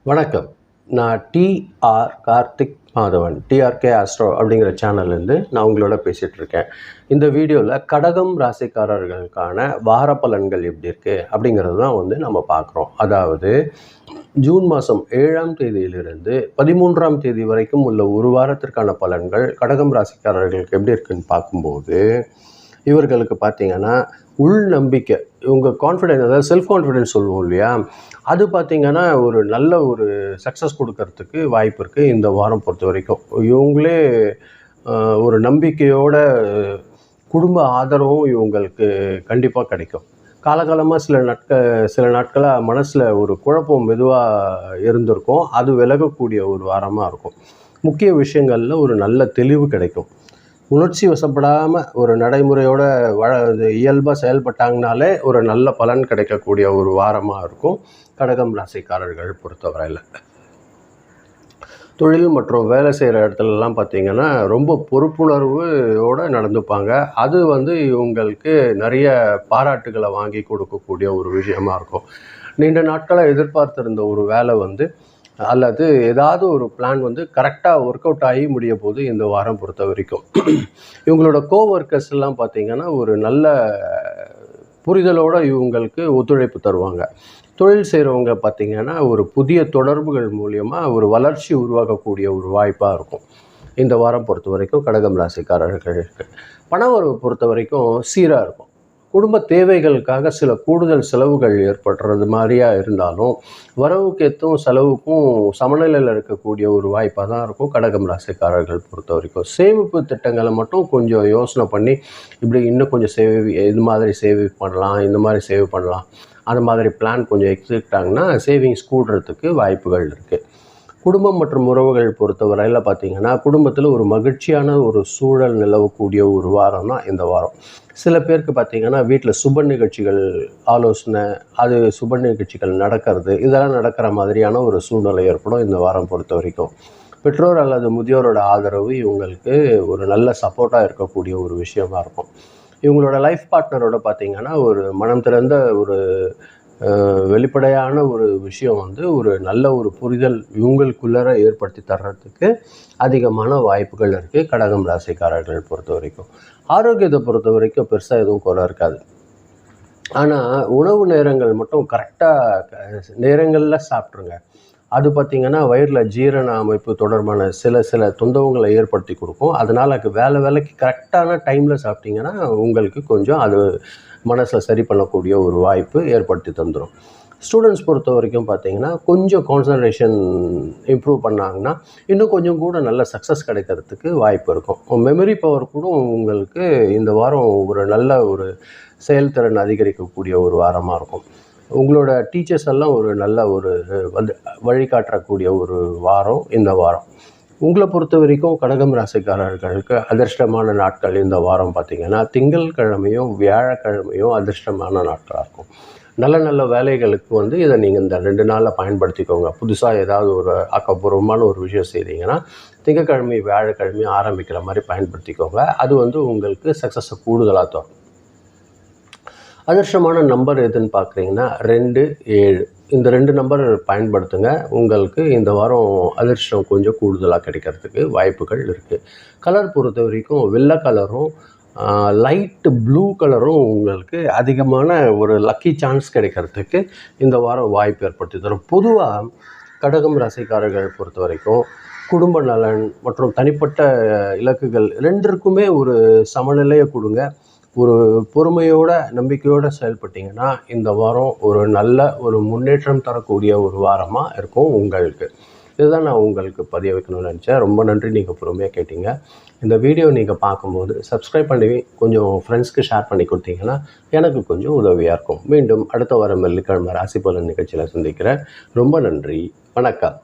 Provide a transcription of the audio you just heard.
வணக்கம். நான் Karthik Madhavan, TRK astro அப்படிங்கிற சேனல்லேருந்து நான் உங்களோட பேசிகிட்ருக்கேன். இந்த வீடியோவில் கடகம் ராசிக்காரர்களுக்கான வார பலன்கள் எப்படி இருக்குது அப்படிங்கிறது தான் நம்ம பார்க்குறோம். அதாவது ஜூன் மாதம் 7ஆம் தேதியிலிருந்து 13ஆம் தேதி வரைக்கும் உள்ள ஒரு வாரத்திற்கான பலன்கள் கடகம் ராசிக்காரர்களுக்கு எப்படி இருக்குன்னு பார்க்கும்போது, இவர்களுக்கு பார்த்திங்கன்னா உள் நம்பிக்கை, இவங்க கான்ஃபிடென்ஸ், அதாவது செல்ஃப் கான்ஃபிடென்ஸ் சொல்லுவோம் இல்லையா, அது பார்த்திங்கன்னா ஒரு நல்ல ஒரு சக்ஸஸ் கொடுக்கறதுக்கு வாய்ப்பு இருக்குது. இந்த வாரம் பொறுத்த வரைக்கும் இவங்களே ஒரு நம்பிக்கையோட குடும்ப ஆதரவும் இவங்களுக்கு கண்டிப்பாக கிடைக்கும். காலகாலமாக சில நாட்களாக மனசில் ஒரு குழப்பம் மெதுவாக இருந்திருக்கும். அது விலகக்கூடிய ஒரு வாரமாக இருக்கும். முக்கிய விஷயங்களில் ஒரு நல்ல தெளிவு கிடைக்கும். உணர்ச்சி வசப்படாமல் ஒரு நடைமுறையோட இயல்பாக செயல்பட்டாங்கனாலே ஒரு நல்ல பலன் கிடைக்கக்கூடிய ஒரு வாரமாக இருக்கும் கடகம் ராசிக்காரர்கள் பொறுத்தவரையில். தொழில் மற்றும் வேலை செய்கிற இடத்துலலாம் பார்த்திங்கன்னா ரொம்ப பொறுப்புணர்வோடு நடந்துப்பாங்க. அது இவங்களுக்கு நிறைய பாராட்டுகளை வாங்கி கொடுக்கக்கூடிய ஒரு விஷயமா இருக்கும். நீண்ட நாட்களாக எதிர்பார்த்திருந்த ஒரு வேலை அல்லது ஏதாவது ஒரு பிளான் கரெக்டாக ஒர்க் அவுட் ஆகி முடிய போது இந்த வாரம் பொறுத்த வரைக்கும். இவங்களோட கோவொர்க்கர்ஸ் எல்லாம் பார்த்திங்கன்னா ஒரு நல்ல புரிதலோடு இவங்களுக்கு ஒத்துழைப்பு தருவாங்க. தொழில் செய்கிறவங்க பார்த்திங்கன்னா ஒரு புதிய தொடர்புகள் மூலியமாக ஒரு வளர்ச்சி உருவாக்கக்கூடிய ஒரு வாய்ப்பாக இருக்கும் இந்த வாரம் பொறுத்த வரைக்கும் கடகம் ராசிக்காரர்களுக்கு. பணவரவு பொறுத்த வரைக்கும் சீராக இருக்கும். குடும்ப தேவைகளுக்காக சில கூடுதல் செலவுகள் ஏற்படுறது மாதிரியா இருந்தாலும் வரவுக்கேற்றும் செலவுக்கும் சமநிலையில் இருக்கக்கூடிய ஒரு வாய்ப்பாக தான் இருக்கும் கடகம் ராசிக்காரர்கள் பொறுத்த வரைக்கும். சேமிப்பு திட்டங்களை மட்டும் கொஞ்சம் யோசனை பண்ணி இப்படி இன்னும் கொஞ்சம் இது மாதிரி சேவ் பண்ணலாம், இந்த மாதிரி சேவ் பண்ணலாம், அந்த மாதிரி பிளான் கொஞ்சம் எக்ஸிக்டாங்கன்னா சேவிங்ஸ் கூடுறதுக்கு வாய்ப்புகள் இருக்குது. குடும்பம் மற்றும் உறவுகள் பொறுத்தவரையில் பார்த்திங்கன்னா குடும்பத்தில் ஒரு மகிழ்ச்சியான ஒரு சூழல் நிலவக்கூடிய ஒரு வாரம் தான் இந்த வாரம். சில பேருக்கு பார்த்திங்கன்னா வீட்டில் சுப நிகழ்ச்சிகள் ஆலோசனை, அது சுப நிகழ்ச்சிகள் நடக்கிறது, இதெல்லாம் நடக்கிற மாதிரியான ஒரு சூழ்நிலை ஏற்படும் இந்த வாரம் பொறுத்த வரைக்கும். பெற்றோர் அல்லது முதியோரோட ஆதரவு இவங்களுக்கு ஒரு நல்ல சப்போர்ட்டாக இருக்கக்கூடிய ஒரு விஷயமா இருக்கும். இவங்களோட லைஃப் பார்ட்னரோட பார்த்திங்கன்னா ஒரு மனம் திறந்த ஒரு வெளிப்படையான ஒரு விஷயம் ஒரு நல்ல ஒரு புரிதல் இவங்களுக்குள்ளர ஏற்படுத்தி தர்றதுக்கு அதிகமான வாய்ப்புகள் இருக்குது கடகம் ராசிக்காரர்கள் பொறுத்த வரைக்கும். ஆரோக்கியத்தை பொறுத்த வரைக்கும் பெருசாக எதுவும் குறை இருக்காது. ஆனால் உணவு நேரங்கள் மட்டும் கரெக்டாக நேரங்களில் சாப்பிட்ருங்க. அது பார்த்திங்கன்னா வயிறில் ஜீரண அமைப்பு தொடர்பான சில தொந்தரவுகளை ஏற்படுத்தி கொடுக்கும். அதனால் வேலைக்கு கரெக்டான டைமில் சாப்பிட்டிங்கன்னா உங்களுக்கு கொஞ்சம் அது மனசில் சரி பண்ணக்கூடிய ஒரு வாய்ப்பு ஏற்படுத்தி தந்துடும். ஸ்டூடெண்ட்ஸ் பொறுத்த வரைக்கும் பார்த்திங்கன்னா கொஞ்சம் கான்சன்ட்ரேஷன் இம்ப்ரூவ் பண்ணாங்கன்னா இன்னும் கொஞ்சம் கூட நல்ல சக்ஸஸ் கிடைக்கிறதுக்கு வாய்ப்பு இருக்கும். மெமரி பவர் கூட உங்களுக்கு இந்த வாரம் ஒரு நல்ல ஒரு செயல்திறன் அதிகரிக்கக்கூடிய ஒரு வாரமாக இருக்கும். உங்களோட டீச்சர்ஸ் எல்லாம் ஒரு நல்ல ஒரு வழிகாட்டக்கூடிய ஒரு வாரம் இந்த வாரம். உங்களை பொறுத்த வரைக்கும் கடகம் ராசிக்காரர்களுக்கு அதிர்ஷ்டமான நாட்கள் இந்த வாரம் பார்த்திங்கன்னா திங்கட்கிழமையும் வியாழக்கிழமையும் அதிர்ஷ்டமான நாட்களாக இருக்கும். நல்ல வேலைகளுக்கு இதை நீங்கள் இந்த 2 நாளில் பயன்படுத்திக்கோங்க. புதுசாக ஏதாவது ஒரு ஆக்கப்பூர்வமான ஒரு விஷயம் செய்தீங்கன்னா திங்கட்கிழமை வியாழக்கிழமை ஆரம்பிக்கிற மாதிரி பயன்படுத்திக்கோங்க. அது உங்களுக்கு சக்ஸஸை கூடுதலாக தரும். அதிர்ஷ்டமான நம்பர் எதுன்னு பார்க்குறீங்கன்னா 2, 7 இந்த 2 நம்பர் பயன்படுத்துங்க. உங்களுக்கு இந்த வாரம் அதிர்ஷ்டம் கொஞ்சம் கூடுதலாக கிடைக்கிறதுக்கு வாய்ப்புகள் இருக்குது. கலர் பொறுத்த வரைக்கும் வெள்ளை கலரும் லைட்டு ப்ளூ கலரும் உங்களுக்கு அதிகமான ஒரு லக்கி சான்ஸ் கிடைக்கிறதுக்கு இந்த வாரம் வாய்ப்பு ஏற்படுத்தி தரும். பொதுவாக கடகம் ராசிக்காரர்கள் பொறுத்த வரைக்கும் குடும்ப நலன் மற்றும் தனிப்பட்ட இலக்குகள் 2க்குமே ஒரு சமநிலையை கொடுங்க. ஒரு பொறுமையோட நம்பிக்கையோடு செயல்பட்டிங்கன்னா இந்த வாரம் ஒரு நல்ல ஒரு முன்னேற்றம் தரக்கூடிய ஒரு வாரமாக இருக்கும் உங்களுக்கு. இதுதான் நான் உங்களுக்கு பதிய வைக்கணும்னு நினச்சேன். ரொம்ப நன்றி, நீங்கள் பொறுமையாக கேட்டீங்க. இந்த வீடியோ நீங்கள் பார்க்கும்போது சப்ஸ்கிரைப் பண்ணி கொஞ்சம் ஃப்ரெண்ட்ஸ்க்கு ஷேர் பண்ணி கொடுத்தீங்கன்னா எனக்கு கொஞ்சம் உதவியாக இருக்கும். மீண்டும் அடுத்த வாரம் வெள்ளிக்கிழமை ராசி பலன் நிகழ்ச்சியில் சந்திக்கிறேன். ரொம்ப நன்றி, வணக்கம்.